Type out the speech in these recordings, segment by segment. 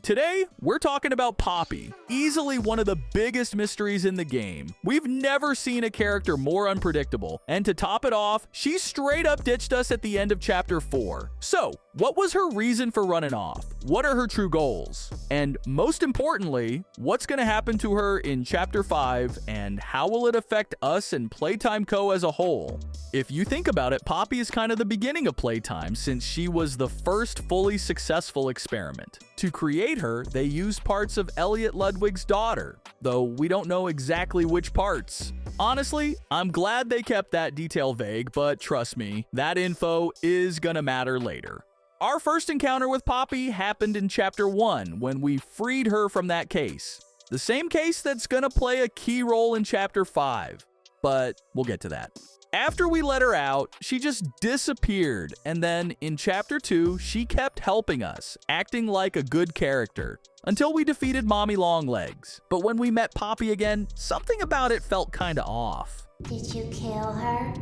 Today, we're talking about Poppy, easily one of the biggest mysteries in the game. We've never seen a character more unpredictable, and to top it off, she straight up ditched us at the end of Chapter 4. So, what was her reason for running off? What are her true goals? And most importantly, what's going to happen to her in Chapter 5, and how will it affect us and Playtime Co. as a whole? If you think about it, Poppy is kind of the beginning of Playtime since she was the first fully successful experiment. To create her, they used parts of Elliot Ludwig's daughter, though we don't know exactly which parts. Honestly, I'm glad they kept that detail vague, but trust me, that info is gonna matter later. Our first encounter with Poppy happened in Chapter 1 when we freed her from that case. The same case that's gonna play a key role in Chapter 5, but we'll get to that. After we let her out, she just disappeared, and then in Chapter 2, she kept helping us, acting like a good character, until we defeated Mommy Longlegs. But when we met Poppy again, something about it felt kinda off. Did you kill her?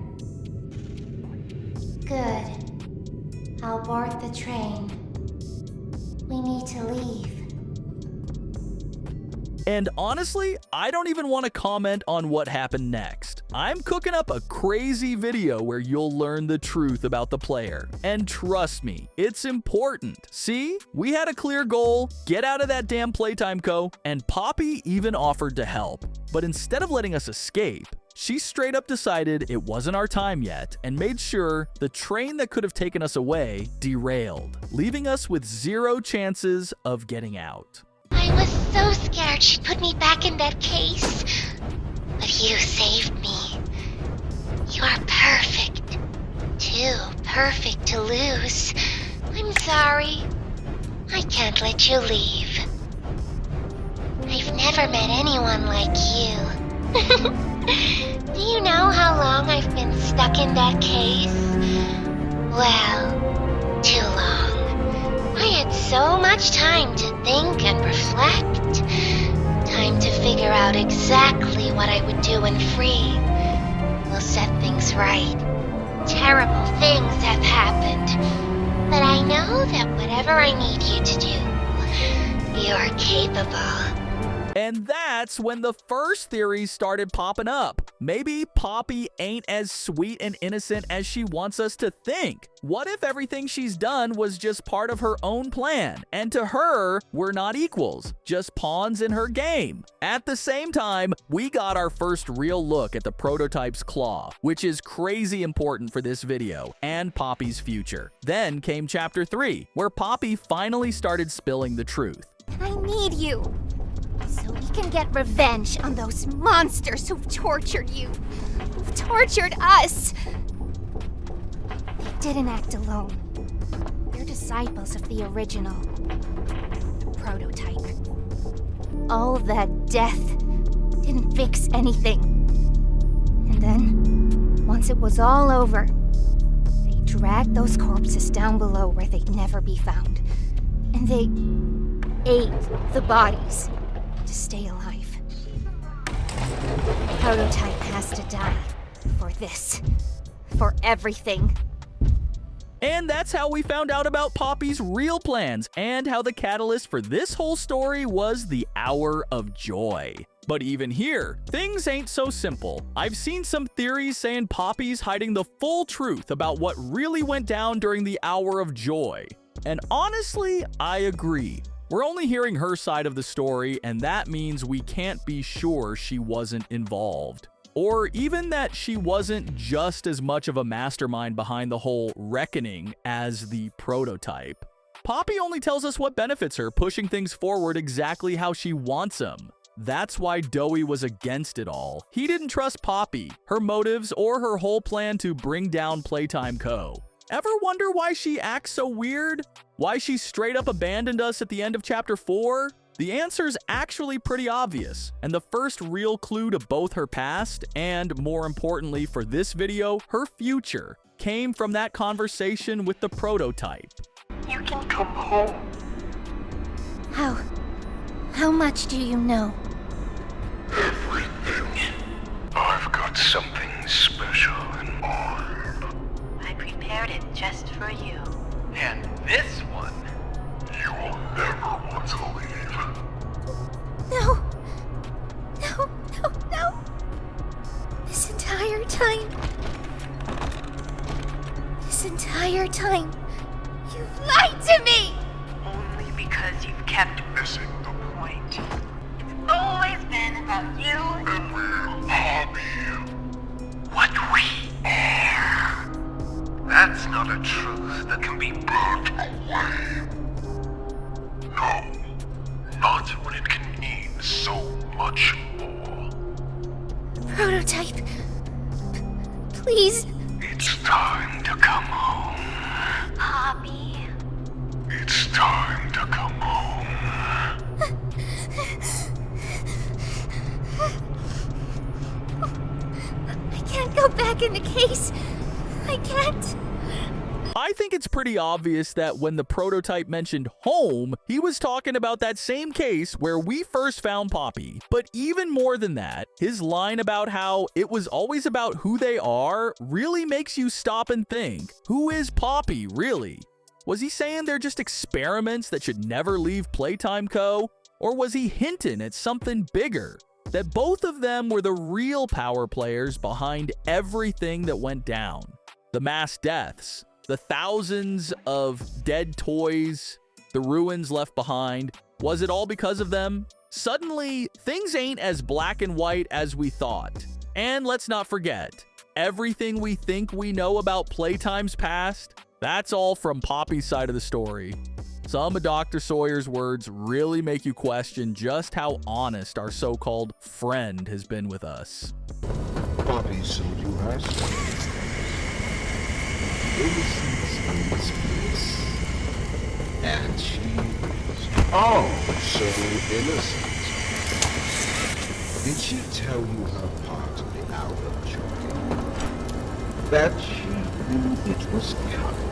Good. I'll board the train. We need to leave. And honestly, I don't even want to comment on what happened next. I'm cooking up a crazy video where you'll learn the truth about the player. And trust me, it's important. See? We had a clear goal, get out of that damn Playtime Co., and Poppy even offered to help. But instead of letting us escape, she straight up decided it wasn't our time yet and made sure the train that could have taken us away derailed, leaving us with zero chances of getting out. I was so scared she'd put me back in that case. But you saved me. You're perfect. Too perfect to lose. I'm sorry. I can't let you leave. I've never met anyone like you. Do you know how long I've been stuck in that case? Well, too long. I had so much time to think and reflect. Time to figure out exactly what I would do when free. We'll set things right. Terrible things have happened. But I know that whatever I need you to do, you're capable. And that's when the first theories started popping up. Maybe Poppy ain't as sweet and innocent as she wants us to think. What if everything she's done was just part of her own plan, and to her, we're not equals, just pawns in her game? At the same time, we got our first real look at the prototype's claw, which is crazy important for this video and Poppy's future. Then came Chapter 3, where Poppy finally started spilling the truth. I need you. So we can get revenge on those monsters who've tortured you, who've tortured us. They didn't act alone. They're disciples of the original prototype. All that death didn't fix anything. And then, once it was all over, they dragged those corpses down below where they'd never be found. And they ate the bodies to stay alive. The prototype has to die for this, for everything. And that's how we found out about Poppy's real plans and how the catalyst for this whole story was the Hour of Joy. But even here, things ain't so simple. I've seen some theories saying Poppy's hiding the full truth about what really went down during the Hour of Joy. And honestly, I agree. We're only hearing her side of the story, and that means we can't be sure she wasn't involved. Or even that she wasn't just as much of a mastermind behind the whole reckoning as the prototype. Poppy only tells us what benefits her, pushing things forward exactly how she wants them. That's why Dowie was against it all. He didn't trust Poppy, her motives, or her whole plan to bring down Playtime Co. Ever wonder why she acts so weird? Why she straight up abandoned us at the end of Chapter 4? The answer's actually pretty obvious, and the first real clue to both her past, and more importantly for this video, her future, came from that conversation with the prototype. You can come home. How much do you know? Everything. I've got something special in mind. I prepared it just for you. And this one, You will never want to leave. time. You've lied to me! Only because you've kept Missing the point. It's always been about you. and we'll all be what we are. That's not a truth that can be brought away. No, not when it can mean so much more. Prototype. Please. It's time to come home. Poppy. It's time to come home. I can't go back in the case. I can't. I think it's pretty obvious that when the prototype mentioned home, he was talking about that same case where we first found Poppy. But even more than that, his line about how it was always about who they are really makes you stop and think, who is Poppy, really? Was he saying they're just experiments that should never leave Playtime Co? Or was he hinting at something bigger? That both of them were the real power players behind everything that went down. The mass deaths, the thousands of dead toys, the ruins left behind. Was it all because of them? Suddenly, things ain't as black and white as we thought. And let's not forget, everything we think we know about Playtime's past, that's all from Poppy's side of the story. Some of Dr. Sawyer's words really make you question just how honest our so-called friend has been with us. Poppy, so you ask? Innocence is bliss. And she is so innocent. Did she tell you her part of the hour of joy? That she knew it was coming?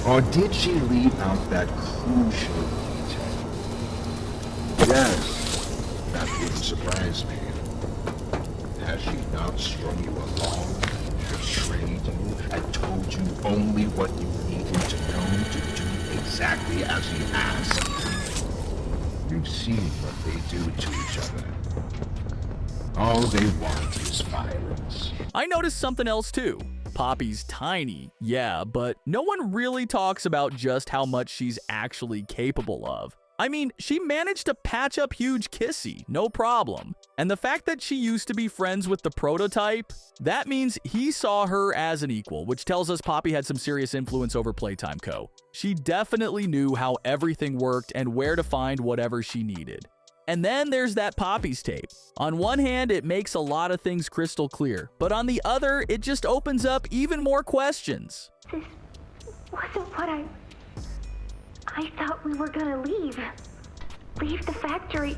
Or did she leave out that crucial detail? Yes, that wouldn't surprise me. Has she not strung you along, betrayed you, and told you only what you needed to know to do exactly as he asked? You've seen what they do to each other. All they want is violence. I noticed something else too. Poppy's tiny, yeah, but no one really talks about just how much she's actually capable of. I mean, she managed to patch up huge Kissy, no problem. And the fact that she used to be friends with the prototype, that means he saw her as an equal, which tells us Poppy had some serious influence over Playtime Co. She definitely knew how everything worked and where to find whatever she needed. And then there's that Poppy's tape. On one hand, it makes a lot of things crystal clear, but on the other, it just opens up even more questions. This wasn't what I thought we were gonna leave. Leave the factory.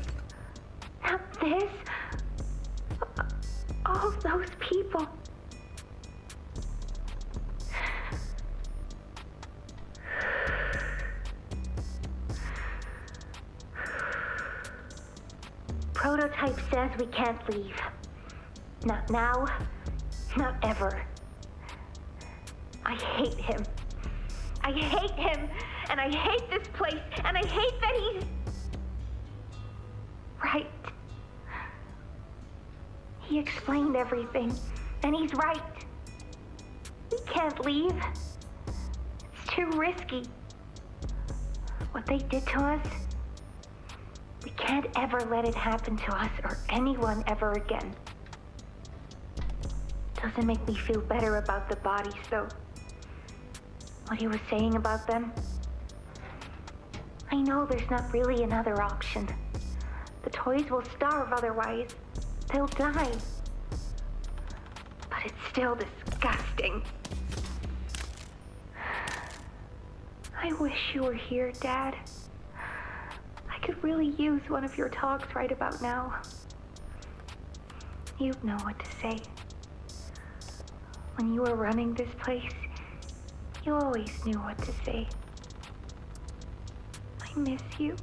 Not this. All those people. Prototype says we can't leave. Not now, not ever. I hate him. I hate him, and I hate this place, and I hate that he's right. He explained everything, and he's right. We can't leave. It's too risky. What they did to us, we can't ever let it happen to us or anyone ever again. Doesn't make me feel better about the bodies, though. What he was saying about them? I know there's not really another option. The toys will starve otherwise. They'll die. But it's still disgusting. I wish you were here, Dad. I could really use one of your talks right about now. You'd know what to say. When you were running this place, you always knew what to say. I miss you.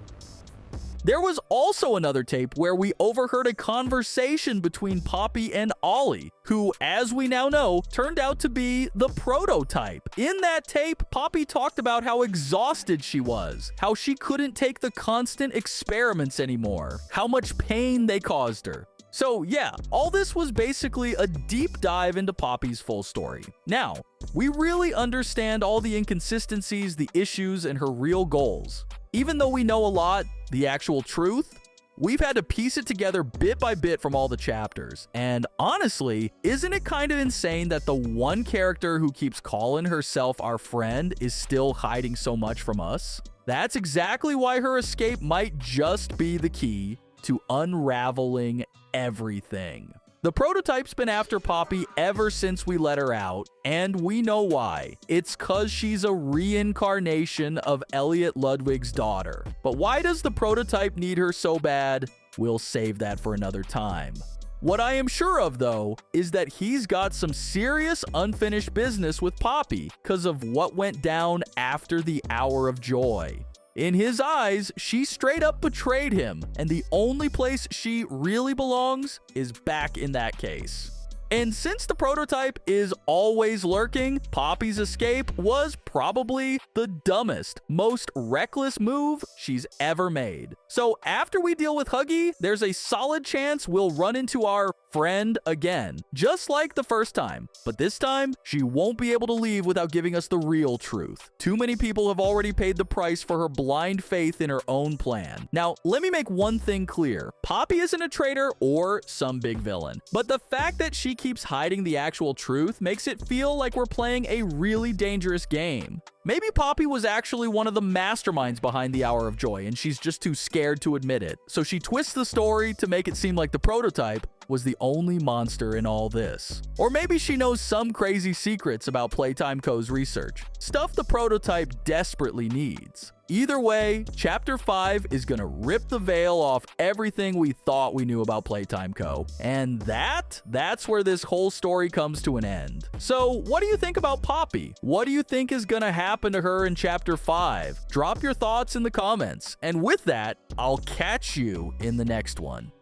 There was also another tape where we overheard a conversation between Poppy and Ollie, who, as we now know, turned out to be the prototype. In that tape, Poppy talked about how exhausted she was, how she couldn't take the constant experiments anymore, how much pain they caused her. So yeah, all this was basically a deep dive into Poppy's full story. Now, we really understand all the inconsistencies, the issues, and her real goals. Even though we know a lot, the actual truth, we've had to piece it together bit by bit from all the chapters. And honestly, isn't it kind of insane that the one character who keeps calling herself our friend is still hiding so much from us? That's exactly why her escape might just be the key to unraveling everything. The Prototype's been after Poppy ever since we let her out, and we know why. It's cause she's a reincarnation of Elliot Ludwig's daughter. But why does the Prototype need her so bad? We'll save that for another time. What I am sure of, though, is that he's got some serious unfinished business with Poppy because of what went down after the Hour of Joy. In his eyes, she straight up betrayed him, and the only place she really belongs is back in that case. And since the Prototype is always lurking, Poppy's escape was probably the dumbest, most reckless move she's ever made. So after we deal with Huggy, there's a solid chance we'll run into our friend again, just like the first time. But this time, she won't be able to leave without giving us the real truth. Too many people have already paid the price for her blind faith in her own plan. Now, let me make one thing clear. Poppy isn't a traitor or some big villain, but the fact that she keeps hiding the actual truth makes it feel like we're playing a really dangerous game. Maybe Poppy was actually one of the masterminds behind the Hour of Joy, and she's just too scared to admit it. So she twists the story to make it seem like the Prototype was the only monster in all this. Or maybe she knows some crazy secrets about Playtime Co.'s research, stuff the Prototype desperately needs. Either way, Chapter 5 is gonna rip the veil off everything we thought we knew about Playtime Co. And that's where this whole story comes to an end. So what do you think about Poppy? What do you think is gonna happen to her in Chapter 5? Drop your thoughts in the comments. And with that, I'll catch you in the next one.